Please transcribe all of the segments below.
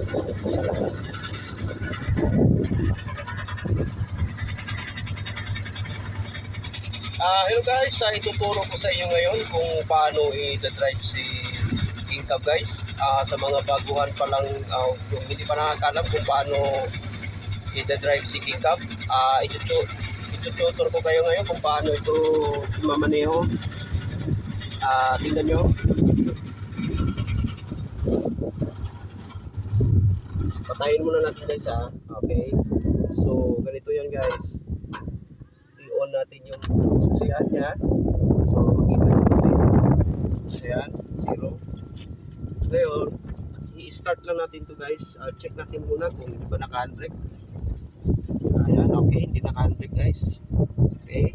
Hello guys, ituturo ko sa inyo ngayon kung paano i-drive si King Cab guys. Sa mga baguhan pa lang, yung hindi pa nakakalam kung paano i-drive si King Cab, ituturo ko kayo ngayon kung paano ito mamaneho. Tingnan nyo. Patayin muna natin guys Okay. So ganito yan guys. I-on natin yung susihan niya. So makita nyo susihan, 0. Ngayon, i-start lang natin to guys. Check natin muna kung hindi ba naka-handbrake. Ayan, okay, hindi naka-handbrake guys. Okay.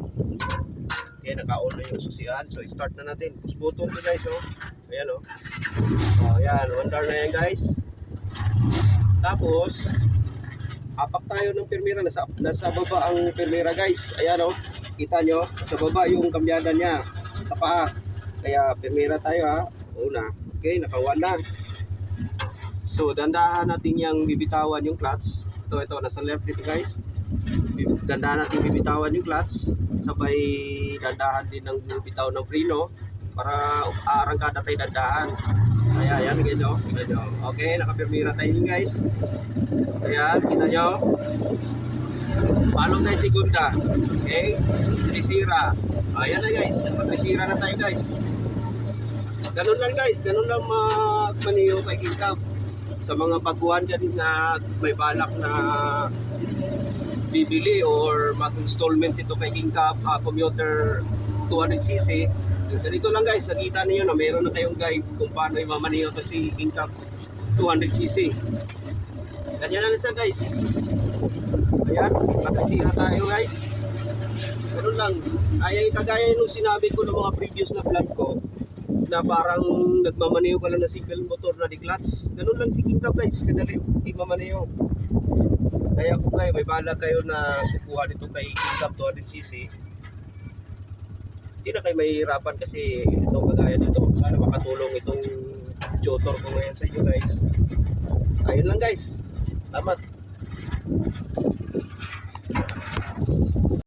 Okay, naka-on na yung susihan. So i-start na natin. Push button to guys, oh. Ayan, oh. So ayan, under na yan guys. Tapos apak tayo ng permira, nasa baba ang permira guys. Ayan, oh. Kita nyo, sa baba yung kambyada niya sa paa. Kaya permira tayo una. Okay, naka-1 na. So dandahan natin yung bibitawan yung clutch. Ito nasa left dito guys. Dandahan natin bibitawan yung clutch. Sabay dandahan din ng bibitaw ng preno para arangkada tayo dandahan. Kaya yan guys, oh. Kita nyo. Okay, naka-permira tayo yun guys. Ayan, kita nyo. Paano tayo segunda? Okay, trisira. Ayan na guys, trisira na tayo guys. Ganun lang guys, ganun lang maniyo kay King Cab. Sa mga baguhan dyan na may balak na bibili or mag-installment ito kay King Cab, commuter 200cc. Ganito lang guys, nakita niyo na meron na kayong guide kung paano imamaniyo ito si King Cab 200cc. Ganyan lang siya guys. Ayan, nakasira tayo guys. Ganun lang. Ay kagaya nung sinabi ko ng mga previous na vlog ko, na parang nagmamaneho ka lang na single motor na di-clutch. Ganun lang si King Cab guys, kadali imamaneho. Kaya kung kayo may bala kayo na kukuha dito kay King Cab 200cc, hindi na kayo mahihirapan kasi ito kagaya dito. Sana makatulong itong tutor ko ngayon sa inyo guys. Ayun lang guys. Salamat.